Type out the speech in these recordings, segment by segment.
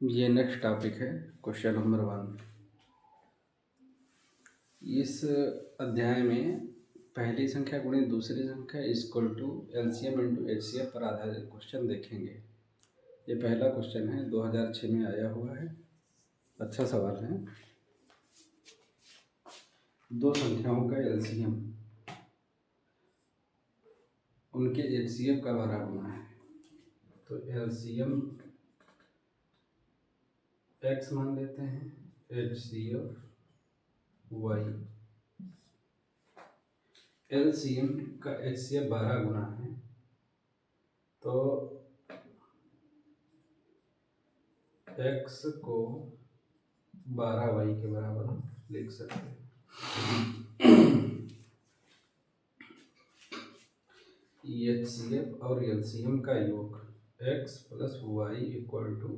ये next topic है question number 1। इस अध्याय में पहली संख्या गुणित दूसरी संख्या equal to LCM into HCF पर आधारित क्वेश्चन देखेंगे। ये पहला क्वेश्चन है, 2006 में आया हुआ है। अच्छा सवाल है। दो संख्याओं का एलसीएम उनके एचसीएफ का 12 गुना है। तो एलसीएम एक्स मान लेते हैं, एचसीएफ वाई। एलसीएम का एचसीएफ 12 गुना है, तो एक्स को 12 वाई के बराबर लिख सकते हैं। एचसीएफ और एलसीएम का योग x plus y equal to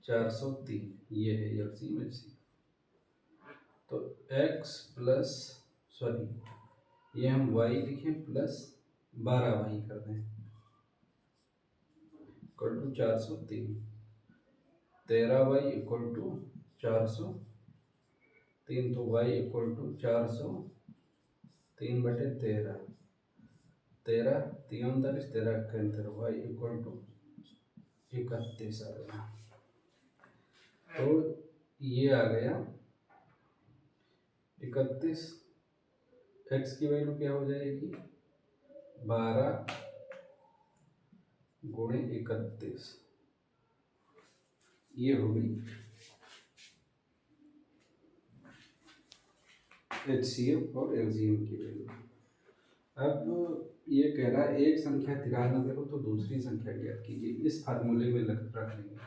403। ये है एलसीएम एचसीएफ। तो एक्स प्लस ये हम वाई लिखें प्लस 12 वाई कर दें equal to 403। 13 y equal to 403। तो y equal to 403/13। 13 3 39 13 41 y equal to 31 आ गया। तो ये आ गया 31। एक्स की वैल्यू क्या हो जाएगी? 12 गुणे 31। ये हो गई एचसीएफ और एलसीएम की वैल्यू। अब ये कह रहा है एक संख्या 93 हो तो दूसरी संख्या ज्ञात कीजिए। इस फार्मूले में रख लेंगे।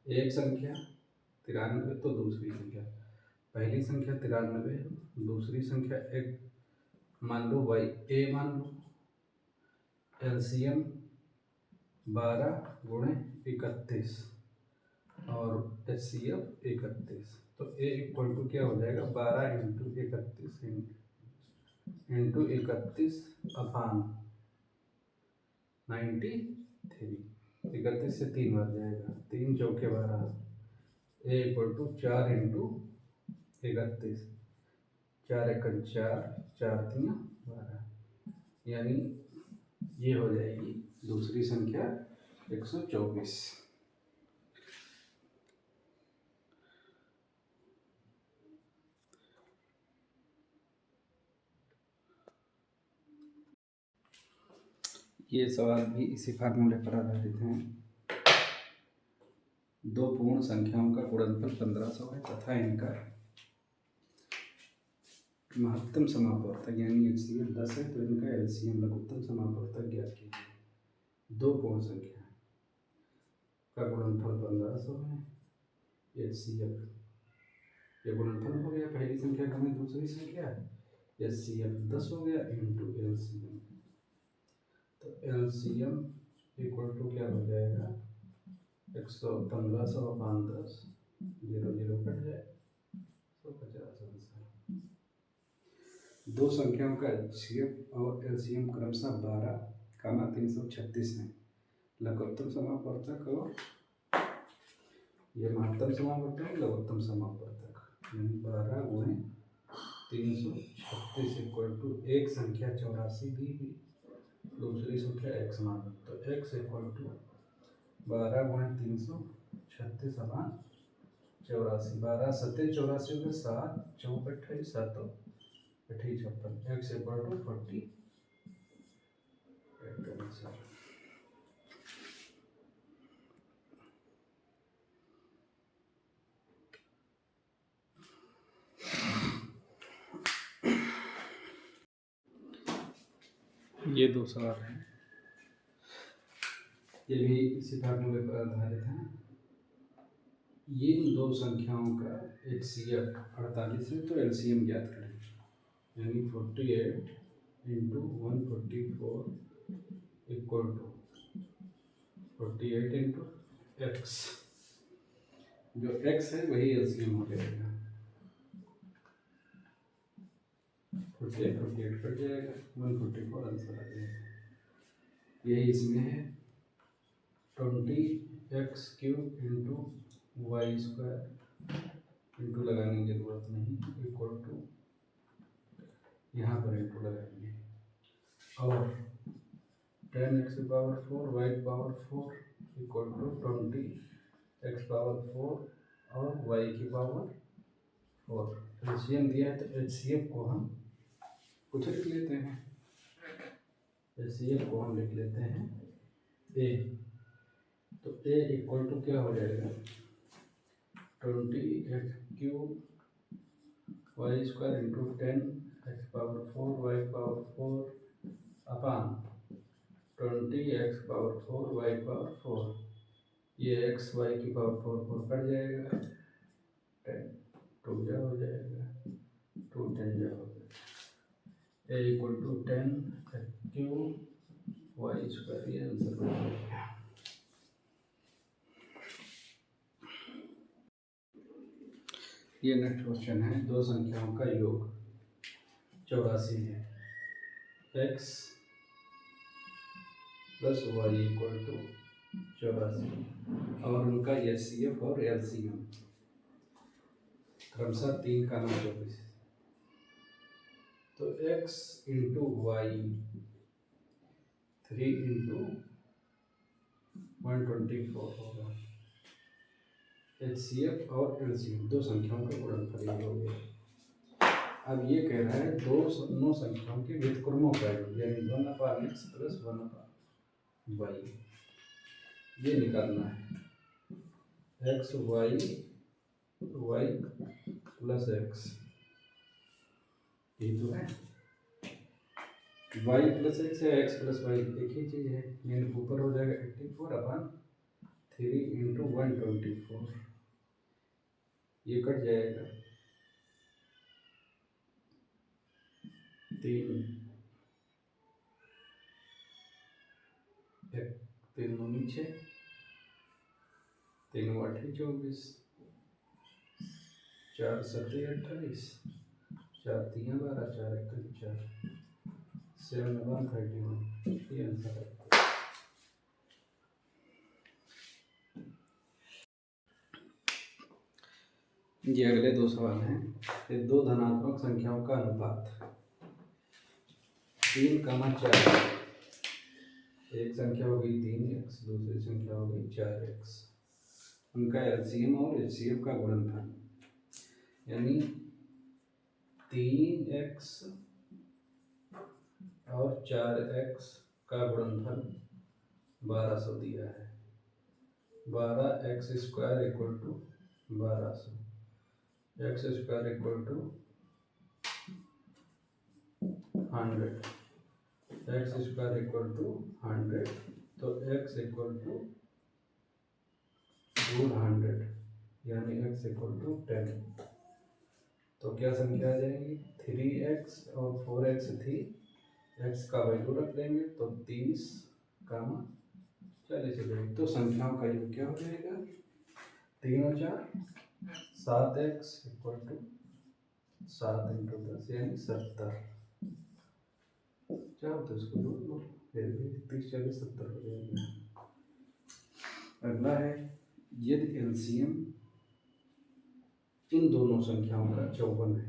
एक संख्या 93 तो दूसरी संख्या, पहली संख्या 93 है, दूसरी संख्या एक मान लो वाई ए मान लो। एलसीएम 12 गुणे 31 और एचसीएफ 31। तो ए इक्वल टू क्या हो जाएगा? 12 इंटू 31 इंटू 31 अपान 93। 31 से 3 बार जाएगा, 3 चौके 12। ए इक्वल टू 4 इंटू 31, 4 एकम 4, 4 3 12। यानी ये हो जाएगी दूसरी संख्या 124। ये सवाल भी इसी फार्मूले पर आधारित हैं। दो पूर्ण संख्याओं का गुणनफल 1500 है तथा इनका महत्तम समापवर्तक यानी एचसीएफ 10 है, तो इनका एलसीएम लघुत्तम समापवर्तक ज्ञात कीजिए। दो पूर्ण संख्या का गुणनफल 1500 है, एचसीएफ ये गुणनफल हो गया पहली संख्या का में दूसरी संख्या, एचसीएफ 10 हो गया इंटू एलसीएम। तो एलसीएम इक्वल टू क्या हो जाएगा? 1500 अपान 10, 0 0 कट जाए, 150 आंसर। दो संख्याओं का एचसीएफ और एलसीएम क्रमशः 12, 336 है। लघुत्तम समापवर्तक और ये महत्तम समापवर्तक, लघुत्तम समापवर्तक यानी 12 गुणे 336 इक्वल टू एक संख्या 84 दी हुई, दूसरी संख्या x मान। तो x इक्वल टू 12 गुणे 336 अपान 84। 12 7 84 में 7 चौक 28 7 28 56। x equal to 48 answer. ये दो सवाल हैं, ये भी इसी फार्मूले पर आधारित हैं। ये दो संख्याओं का एचसीएफ 48 है, तो एलसीएम ज्ञात करें। यानी 48 into 144 equal to 48 into x. जो एक्स है वही एलसीएम हो जाएगा। 48 कट जाएगा, 144 आंसर आ जाएगा। यही इसमें है 20 x cube into y square, into लगाने की जरूरत नहीं, इक्वल टू यहाँ पर इंटू लगाएंगे, और 10x⁴ y⁴ equal to 20x⁴ और y⁴। एलसीएम दिया है तो एचसीएफ को हम कुछ लिख लेते हैं, एचसीएफ को हम लिख लेते हैं ए। तो ए इक्वल टू क्या हो जाएगा, 20x³ y² into 10x⁴ y⁴ अपान 20x⁴ y⁴। ये x y⁴ कट जाएगा, 10 2 जा हो जाएगा, 2 10 जा हो जाएगा। ए इक्वल टू 10x³ y², ये आंसर बन जाएगा। ये नेक्स्ट क्वेश्चन है, दो संख्याओं का योग 84 है, x plus y equal to 84, और उनका एचसीएफ और एलसीएम क्रमशः 3 का 24। तो x इंटू वाई 3 इंटू 124 होगा, एचसीएफ और एलसीएम दो संख्याओं का गुणनफल हो गया। अब ये कह रहा है दोनों संख्याओं के व्युत्क्रमों का योग, यानी 1/x प्लस 1/y, ये निकालना है। x y प्लस x, ये तो है, y प्लस x है, x प्लस y एक ही चीज़ है, यानी ऊपर हो जाएगा 84/3 इंटू 124, ये कट जाएगा, 3 दूनी 6, 3 8 24, 4 7 28, 4 3 12, 4 1 4, 7 1 31, ये आंसर है। ये अगले दो सवाल हैं, ये दो धनात्मक संख्याओं का अनुपात 3,4, एक संख्या हो गई 3x, दूसरी संख्या हो गई 4x, उनका एलसीएम और एचसीएफ का गुणनफल, यानी 3x और 4x का गुणनफल 1200 दिया है, 12x² equal to 1200, x² equal to 100, x² equal to 100, तो x इक्वल टू 100, यानी x इक्वल टू 10। तो क्या संख्या आ जाएगी, 3x और 4x थी, x का वैल्यू रख लेंगे तो 30, 40 हो जाएगी। तो संख्याओं का योग क्या हो जाएगा, 3 और 4 7x इक्वल टू 7 इंटू 10, यानी 70। चाहो तो इसको जोड़ लो, फिर भी 30 40 70 हो जाएगा। अगला है, यदि एलसीएम इन दोनों संख्याओं का 54 है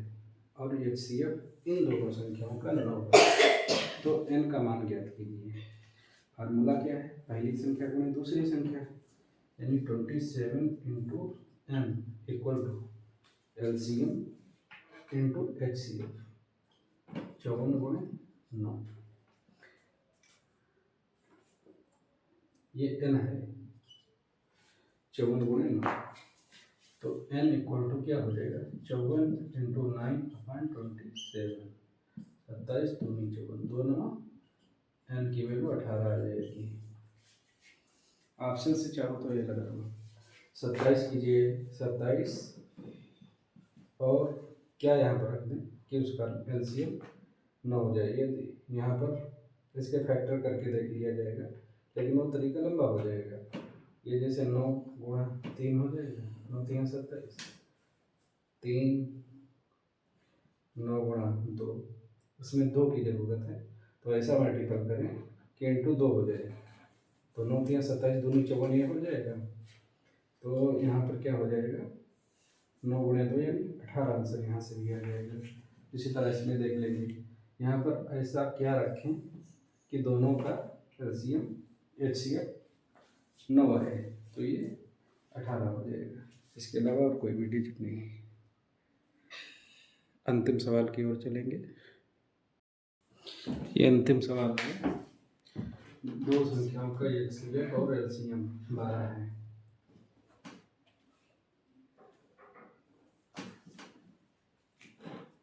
और एचसीएफ इन दोनों संख्याओं का 9 है, तो n का मान ज्ञात कीजिए। फार्मूला क्या है, पहली संख्या गुणे दूसरी संख्या, यानी 27 into n equal to LCM into HCF, 54 गुणे 9, ये n है, 54 गुणे 9, तो n इक्वल टू क्या हो जाएगा, 54 इंटू 9/27, 27 दूनी 54, दोनों n की वैल्यू 18 आ जाएगी। ऑप्शन से चाहो तो ये लगा दो, 27 कीजिए, 27 और क्या यहाँ पर रख दें कि उसका एलसीएम 9 हो जाए, यदि यहाँ पर इसके फैक्टर करके देख लिया जाएगा, लेकिन वो तरीका लंबा हो जाएगा। ये जैसे 9 गुणा 3 हो जाएगा, 9 3 27, 3 9 गुणा 2, उसमें 2 की ज़रूरत है, तो ऐसा मल्टीपल करें कि इंटू 2 हो जाए, तो 9 तिया 27, दूनी 54 ये हो जाएगा। तो यहाँ पर क्या हो जाएगा, 9 गुणे 2 यानी 18 आंसर यहाँ से भी आ जाएगा। इसी तरह इसमें देख लेंगे, यहाँ पर ऐसा क्या रखें कि दोनों का एलसीएम HCF 9 है, तो ये 18 हो जाएगा। इसके अलावा और कोई भी डिजिट नहीं है। अंतिम सवाल की ओर चलेंगे। ये अंतिम सवाल है, दो संख्याओं का HCF और LCM 12 है।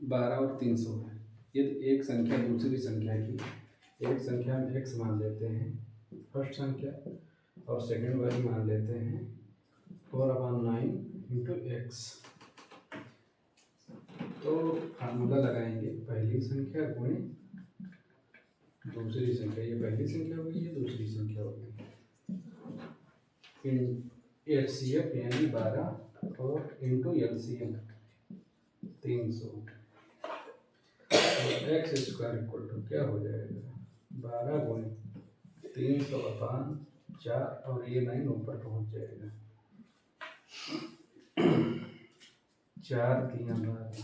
बारह और 300 है। यदि एक संख्या दूसरी संख्या की, एक संख्या में x मान लेते हैं फर्स्ट संख्या, और सेकंड वाली मान लेते हैं 4/9 इंटू x, तो फार्मूला लगाएंगे पहली संख्या गुणे दूसरी संख्या। ये पहली संख्या होगी, ये दूसरी संख्या होगी। HCF यानी 12 और into LCM 300, x square equal to क्या हो जाएगा, 12 गुणे 300/4, और ये 9 ऊपर पहुंच जाएगा। 4 3 12,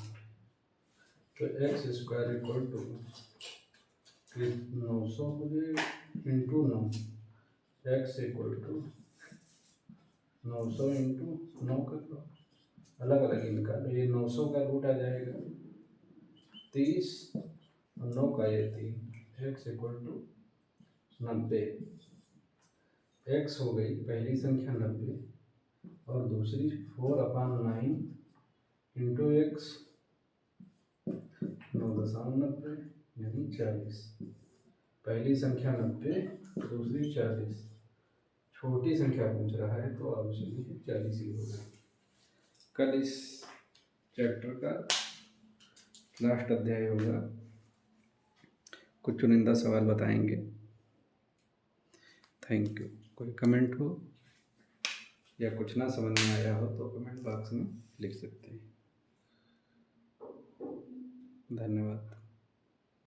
तो एक्स स्क्वायर इक्वल टू 900 हो जाएगा into 9, x equal to 900 into 9 कर लो, अलग अलग ही निकालो। ये 900 का रूट आ जाएगा 30, और 9 का ये 3, एक्स इक्वल टू 90। एक्स हो गई पहली संख्या 90, और दूसरी 4/9 इंटू एक्स 9.90 यानी 40। पहली संख्या 90, दूसरी 40, छोटी संख्या पूछ रहा है तो ऑप्शन 40 ही होगा। कल इस चैप्टर का लास्ट अध्याय होगा, कुछ चुनिंदा सवाल बताएंगे। Thank you. कोई कमेंट हो या कुछ ना समझ में आया हो तो कमेंट बॉक्स में लिख सकते हैं। धन्यवाद।